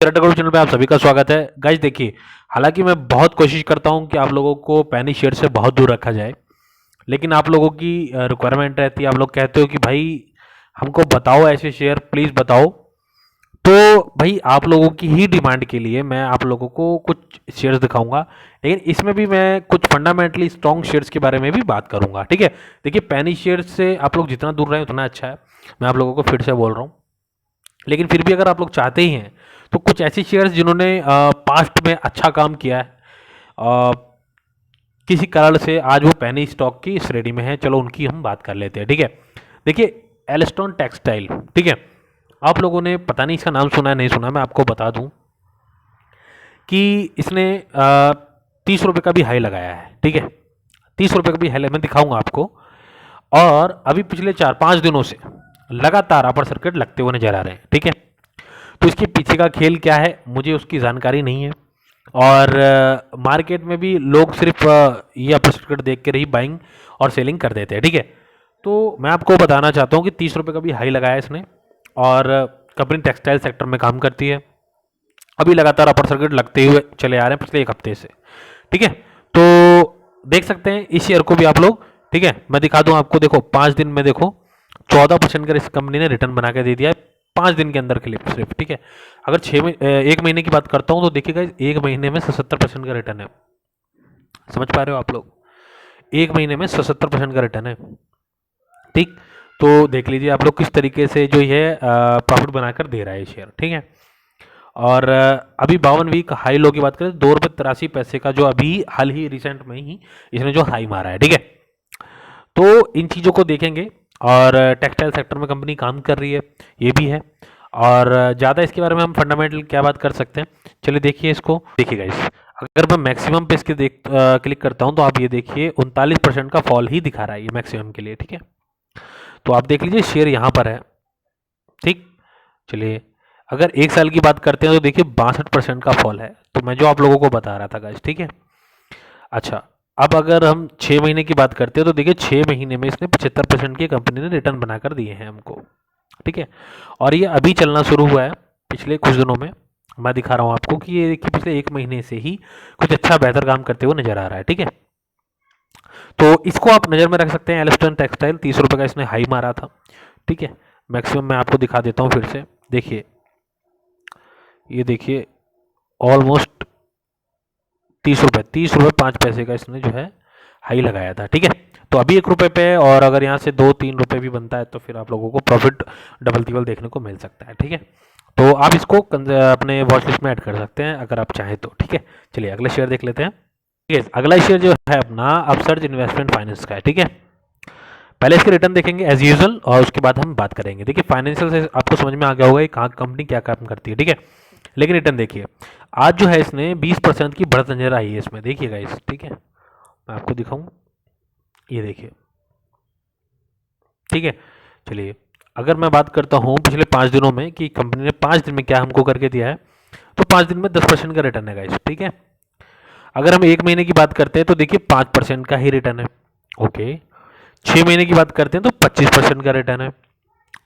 Channel पे आप सभी का स्वागत है गाइज। देखिए, हालांकि मैं बहुत कोशिश करता हूं कि आप लोगों को पैनी शेयर से बहुत दूर रखा जाए, लेकिन आप लोगों की रिक्वायरमेंट रहती है। आप लोग कहते हो कि भाई हमको बताओ ऐसे शेयर, प्लीज़ बताओ। तो भाई आप लोगों की ही डिमांड के लिए मैं आप लोगों को कुछ शेयर्स दिखाऊंगा, लेकिन इसमें भी मैं कुछ फंडामेंटली स्ट्रॉन्ग शेयर्स के बारे में भी बात करूंगा। ठीक है, देखिए पैनी शेयर्स से आप लोग जितना दूर रहें उतना अच्छा है। मैं आप लोगों को फिर से बोल रहा हूँ, लेकिन फिर भी अगर आप लोग चाहते ही हैं तो कुछ ऐसी शेयर्स जिन्होंने पास्ट में अच्छा काम किया है, अ, किसी कारण से आज वो पैनी स्टॉक की श्रेणी में है, चलो उनकी हम बात कर लेते हैं। ठीक है, देखिए एल्स्टोन टेक्सटाइल। ठीक है, आप लोगों ने पता नहीं इसका नाम सुना है नहीं सुना, मैं आपको बता दूं कि इसने 30 रुपये का भी हाई लगाया है। ठीक है, 30 रुपये का भी हाई मैं दिखाऊंगा आपको। और अभी पिछले 4-5 दिनों से लगातार अपर सर्किट लगते हुए नजर आ रहे हैं। ठीक है, तो इसके पीछे का खेल क्या है मुझे उसकी जानकारी नहीं है। और मार्केट में भी लोग सिर्फ ये अपर सर्किट देख कर ही बाइंग और सेलिंग कर देते हैं। ठीक है, तो मैं आपको बताना चाहता हूँ कि 30 रुपये का भी हाई लगाया इसने, और कंपनी टेक्सटाइल सेक्टर में काम करती है। अभी लगातार अपर सर्किट लगते हुए चले आ रहे हैं पिछले एक हफ्ते से। ठीक है, तो देख सकते हैं इस शेयर को भी आप लोग। ठीक है, मैं दिखा दूं आपको, देखो 5 दिन में देखो 14% का इस कंपनी ने रिटर्न बना के दे दिया है 5 दिन के अंदर क्लिप सिर्फ। ठीक है, अगर 1 महीने की बात करता हूं तो देखिएगा 1 महीने में 77% का रिटर्न है। समझ पा रहे हो आप लोग? 1 महीने में 77% का रिटर्न है। ठीक, तो देख लीजिए आप लोग किस तरीके से जो ये प्रॉफिट बनाकर दे रहा है शेयर। ठीक है, और अभी 52 वीक हाई लो की बात करें, 2 रुपये 83 पैसे का जो अभी हाल ही रिसेंट में ही इसने जो हाई मारा है। ठीक है, तो इन चीज़ों को देखेंगे। और टेक्सटाइल सेक्टर में कंपनी काम कर रही है, ये भी है। और ज़्यादा इसके बारे में हम फंडामेंटल क्या बात कर सकते हैं, चलिए देखिए इसको। देखिएगा इस, अगर मैं मैक्सिमम पे इसके क्लिक करता हूँ तो आप ये देखिए 39% का फॉल ही दिखा रहा है ये मैक्सिमम के लिए। ठीक है, तो आप देख लीजिए शेयर यहाँ पर है। ठीक, चलिए अगर 1 साल की बात करते हैं तो देखिए 62% का फॉल है। तो मैं जो आप लोगों को बता रहा था गाइस। ठीक है, अच्छा अब अगर हम 6 महीने की बात करते हैं तो देखिए 6 महीने में इसने 75% की कंपनी ने रिटर्न बनाकर दिए हैं हमको। ठीक है, और ये अभी चलना शुरू हुआ है पिछले कुछ दिनों में। मैं दिखा रहा हूँ आपको कि ये देखिए पिछले 1 महीने से ही कुछ अच्छा बेहतर काम करते हुए नजर आ रहा है। ठीक है, तो इसको आप नज़र में रख सकते हैं। एल्स्टन टेक्सटाइल 30 रुपये का इसने हाई मारा था। ठीक है, मैक्सिमम मैं आपको दिखा देता हूँ फिर से। देखिए ये देखिए ऑलमोस्ट 30 रुपये 5 पैसे का इसने जो है हाई लगाया था। ठीक है, तो अभी 1 रुपये पे, और अगर यहाँ से 2-3 रुपये भी बनता है तो फिर आप लोगों को प्रॉफिट डबल टिबल देखने को मिल सकता है। ठीक है, तो आप इसको अपने वॉच लिस्ट में ऐड कर सकते हैं अगर आप चाहें तो। ठीक है, चलिए अगला शेयर देख लेते हैं। ठीक है, अगला शेयर जो है अपना अपसर्ज इन्वेस्टमेंट फाइनेंस का है। ठीक है, पहले इसके रिटर्न देखेंगे एज यूजुअल और उसके बाद हम बात करेंगे। देखिए फाइनेंशियल से आपको समझ में आ गया होगा कि कहाँ कंपनी क्या काम करती है। ठीक है, लेकिन रिटर्न देखिए आज जो है इसने 20% की बढ़त नजर आई है इसमें। देखिएगा इस, ठीक है मैं आपको दिखाऊं, ये देखिए। ठीक है, चलिए अगर मैं बात करता हूँ पिछले 5 दिनों में कि कंपनी ने 5 दिन में क्या हमको करके दिया है, तो 5 दिन में 10% का रिटर्न है गाइस। ठीक है, अगर हम 1 महीने की बात करते हैं तो देखिए 5% का ही रिटर्न है। ओके, 6 महीने की बात करते हैं तो 25% का रिटर्न है।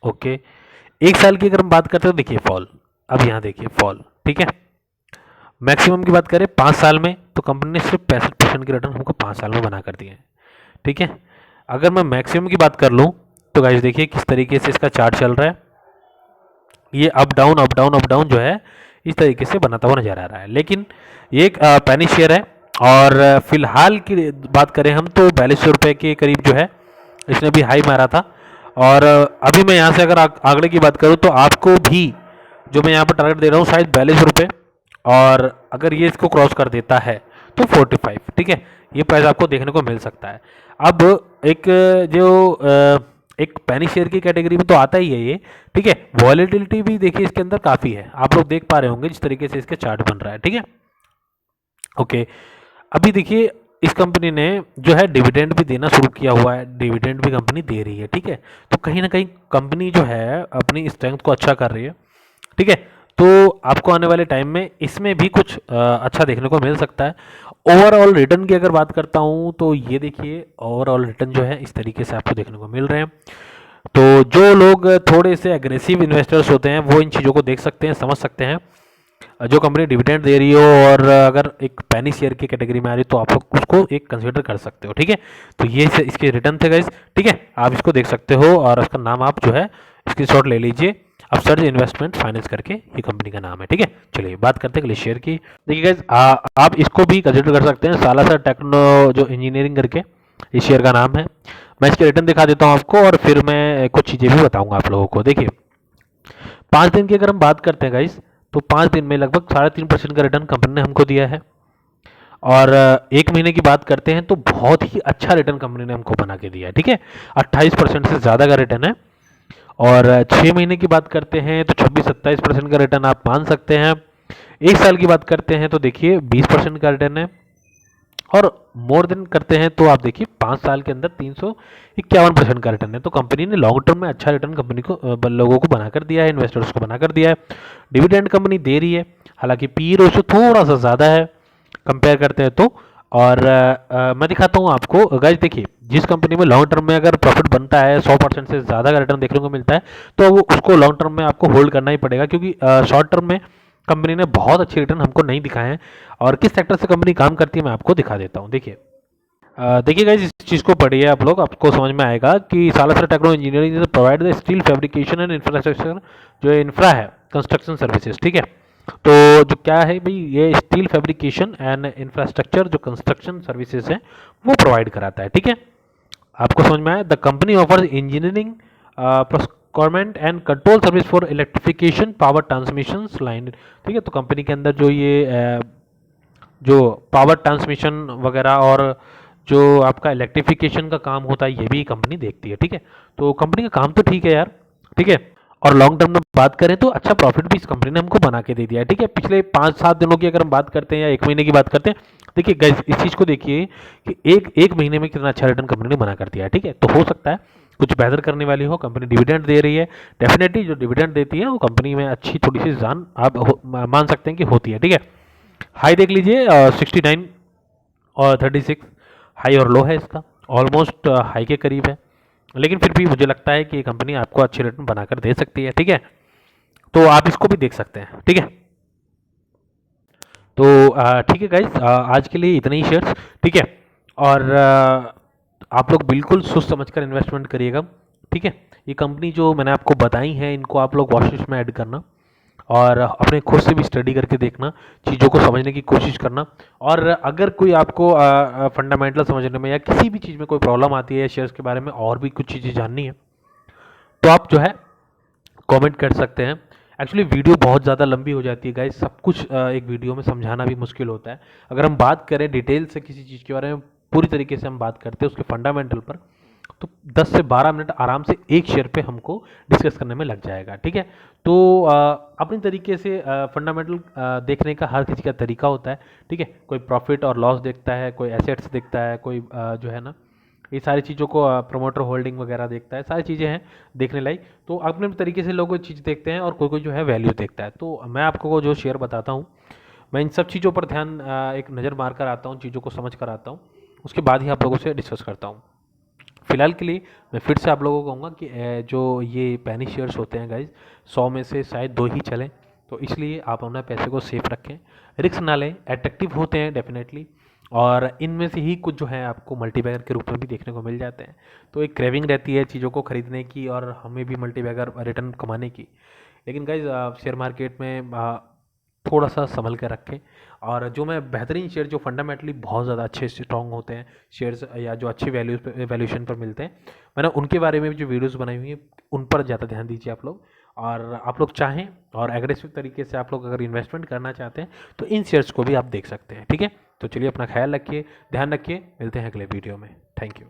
ओके, 1 साल की अगर हम बात करते हैं तो देखिए फॉल, अब यहाँ देखिए फॉल। ठीक है, मैक्सिमम की बात करें 5 साल में तो कंपनी ने सिर्फ 65% की रिटर्न हमको 5 साल में बना कर दिए हैं। ठीक है, अगर मैं मैक्सिमम की बात कर लूँ तो गाइस देखिए किस तरीके से इसका चार्ट चल रहा है। ये up down up down up down जो है इस तरीके से बनाता हुआ नजर आ रहा है। लेकिन ये एक पैनी शेयर है, और फिलहाल की बात करें हम तो 4200 रुपये के करीब जो है इसने भी हाई मारा था। और अभी मैं यहाँ से अगर आंकड़े की बात करूँ तो आपको भी जो मैं यहाँ पर टारगेट दे रहा हूँ शायद 4200 रुपये, और अगर ये इसको क्रॉस कर देता है तो 45। ठीक है, ये प्राइस आपको देखने को मिल सकता है। अब एक जो एक पैनी शेयर की कैटेगरी में तो आता ही है ये। ठीक है, वॉलेटिलिटी भी देखिए इसके अंदर काफ़ी है, आप लोग देख पा रहे होंगे जिस तरीके से इसके चार्ट बन रहा है। ठीक है, ओके, अभी देखिए इस कंपनी ने जो है डिविडेंड भी देना शुरू किया हुआ है, डिविडेंड भी कंपनी दे रही है। ठीक है, तो कहीं ना कहीं कंपनी जो है अपनी स्ट्रेंथ को अच्छा कर रही है। ठीक है, तो आपको आने वाले टाइम में इसमें भी कुछ अच्छा देखने को मिल सकता है। ओवरऑल रिटर्न की अगर बात करता हूँ तो ये देखिए ओवरऑल रिटर्न जो है इस तरीके से आपको देखने को मिल रहे हैं। तो जो लोग थोड़े से एग्रेसिव इन्वेस्टर्स होते हैं वो इन चीज़ों को देख सकते हैं, समझ सकते हैं। जो कंपनी डिविडेंड दे रही हो और अगर एक पेनी शेयर की कैटेगरी में आ रही है तो आप लोग उसको एक कंसिडर कर सकते हो, ठीक है। तो ये इसके रिटर्न थे गाइस, ठीक है, आप इसको देख सकते हो और उसका नाम आप जो है स्क्रीनशॉट ले लीजिए। अपसर्ज इन्वेस्टमेंट फाइनेंस करके ये कंपनी का नाम है, ठीक है। चलिए बात करते हैं अगले शेयर की। देखिए गाइस, आप इसको भी कंसिडर कर सकते हैं, सालासर टेक्नो जो इंजीनियरिंग करके इस शेयर का नाम है। मैं इसके रिटर्न दिखा देता हूँ आपको और फिर मैं कुछ चीज़ें भी बताऊंगा आप लोगों को। देखिए 5 दिन की अगर हम बात करते हैं गाइस, तो 5 दिन में लगभग 3.5% का रिटर्न कंपनी ने हमको दिया है। और 1 महीने की बात करते हैं तो बहुत ही अच्छा रिटर्न कंपनी ने हमको बना के दिया है, ठीक है। 28% से ज़्यादा का रिटर्न है। और 6 महीने की बात करते हैं तो 26-27% का रिटर्न आप मान सकते हैं। 1 साल की बात करते हैं तो देखिए 20% का रिटर्न है। और मोर देन करते हैं तो आप देखिए 5 साल के अंदर 351% का रिटर्न है। तो कंपनी ने लॉन्ग टर्म में अच्छा रिटर्न कंपनी को लोगों को बनाकर दिया है, इन्वेस्टर्स को बनाकर दिया है। डिविडेंड कंपनी दे रही है, हालांकि पी रेशो थोड़ा सा ज़्यादा है कंपेयर करते हैं तो। और मैं दिखाता हूँ आपको गाइस, देखिए जिस कंपनी में लॉन्ग टर्म में अगर प्रॉफिट बनता है 100% से ज़्यादा का रिटर्न देखने को मिलता है तो वो उसको लॉन्ग टर्म में आपको होल्ड करना ही पड़ेगा, क्योंकि शॉर्ट टर्म में कंपनी ने बहुत अच्छे रिटर्न हमको नहीं दिखाए हैं। और किस सेक्टर से कंपनी काम करती है मैं आपको दिखा देता हूँ। देखिए देखिए गाइस, इस चीज़ को पढ़िए आप लोग, आपको समझ में आएगा कि Salasar techno engineering provide the steel fabrication and infrastructure, जो इंफ्रा है कंस्ट्रक्शन सर्विसेज, ठीक है। तो जो क्या है भाई, ये स्टील फैब्रिकेशन एंड इंफ्रास्ट्रक्चर जो कंस्ट्रक्शन सर्विसेज है वो प्रोवाइड कराता है, ठीक है। आपको समझ में आया, the company offers engineering procurement and control service for electrification power transmission line, ठीक है। तो कंपनी के अंदर जो ये जो पावर ट्रांसमिशन वगैरह और जो आपका इलेक्ट्रिफिकेशन का काम होता है ये भी कंपनी देखती है, ठीक है। तो कंपनी का काम तो ठीक है यार, ठीक है। और लॉन्ग टर्म में बात करें तो अच्छा प्रॉफिट भी इस कंपनी ने हमको बना के दे दिया है, ठीक है। पिछले 5-7 दिनों की अगर हम बात करते हैं या 1 महीने की बात करते हैं, देखिए गाइस इस चीज़ को देखिए कि एक महीने में कितना अच्छा रिटर्न कंपनी ने बना कर दिया है, ठीक है। तो हो सकता है कुछ बेहतर करने वाली हो, कंपनी डिविडेंड दे रही है, डेफिनेटली जो डिविडेंड देती है वो कंपनी में अच्छी थोड़ी सी जान आप मान सकते हैं कि होती है, ठीक है। हाई देख लीजिए 69 और 36 हाई और लो है इसका, ऑलमोस्ट हाई के करीब है। लेकिन फिर भी मुझे लगता है कि ये कंपनी आपको अच्छे रिटर्न बनाकर दे सकती है, ठीक है। तो आप इसको भी देख सकते हैं, ठीक है। तो ठीक है गाइस, आज के लिए इतने ही शेयर्स, ठीक है। और आप लोग बिल्कुल सोच समझकर इन्वेस्टमेंट करिएगा, ठीक है। ये कंपनी जो मैंने आपको बताई है इनको आप लोग वॉच लिस्ट में ऐड करना और अपने खुद से भी स्टडी करके देखना, चीज़ों को समझने की कोशिश करना। और अगर कोई आपको फंडामेंटल समझने में या किसी भी चीज़ में कोई प्रॉब्लम आती है शेयर्स के बारे में और भी कुछ चीज़ें जाननी है तो आप जो है कमेंट कर सकते हैं। एक्चुअली वीडियो बहुत ज़्यादा लंबी हो जाती है गाइस, सब कुछ एक वीडियो में समझाना भी मुश्किल होता है। अगर हम बात करें डिटेल से किसी चीज़ के बारे में पूरी तरीके से हम बात करते हैं उसके फंडामेंटल पर, तो 10 से 12 मिनट आराम से एक शेयर पे हमको डिस्कस करने में लग जाएगा, ठीक है। तो अपनी तरीके से फंडामेंटल देखने का हर किसी का तरीका होता है, ठीक है। कोई प्रॉफिट और लॉस देखता है, कोई एसेट्स देखता है, कोई जो है ना ये सारी चीज़ों को प्रमोटर होल्डिंग वगैरह देखता है, सारी चीज़ें हैं देखने लायक। तो अपने तरीके से लोग कोई चीज़ देखते हैं और कोई कोई जो है वैल्यू देखता है। तो मैं आपको जो शेयर बताता हूँ मैं इन सब चीज़ों पर ध्यान एक नज़र मार कर आता हूँ, चीज़ों को समझ कर आता हूँ, उसके बाद ही आप लोगों से डिस्कस करता हूँ। फिलहाल के लिए मैं फिर से आप लोगों को कहूँगा कि जो ये पेनी शेयर्स होते हैं गाइज 100 में से शायद 2 ही चलें, तो इसलिए आप अपने पैसे को सेफ रखें, रिस्क ना लें। एट्रैक्टिव होते हैं डेफिनेटली, और इनमें से ही कुछ जो है आपको मल्टीबैगर के रूप में भी देखने को मिल जाते हैं। तो एक क्रेविंग रहती है चीज़ों को खरीदने की और हमें भी मल्टीबैगर रिटर्न कमाने की। लेकिन गाइज शेयर मार्केट में थोड़ा सा संभल कर रखें। और जो मैं बेहतरीन शेयर जो फंडामेंटली बहुत ज़्यादा अच्छे स्ट्रॉन्ग होते हैं शेयर्स या जो अच्छी वैल्यूएशन पर मिलते हैं, मैंने उनके बारे में भी जो वीडियोस बनाई हुई हैं उन पर ज़्यादा ध्यान दीजिए आप लोग। और आप लोग चाहें और एग्रेसिव तरीके से आप लोग अगर इन्वेस्टमेंट करना चाहते हैं तो इन शेयर्स को भी आप देख सकते हैं, ठीक है। तो चलिए अपना ख्याल रखिए, ध्यान रखिए, मिलते हैं अगले वीडियो में। Thank you.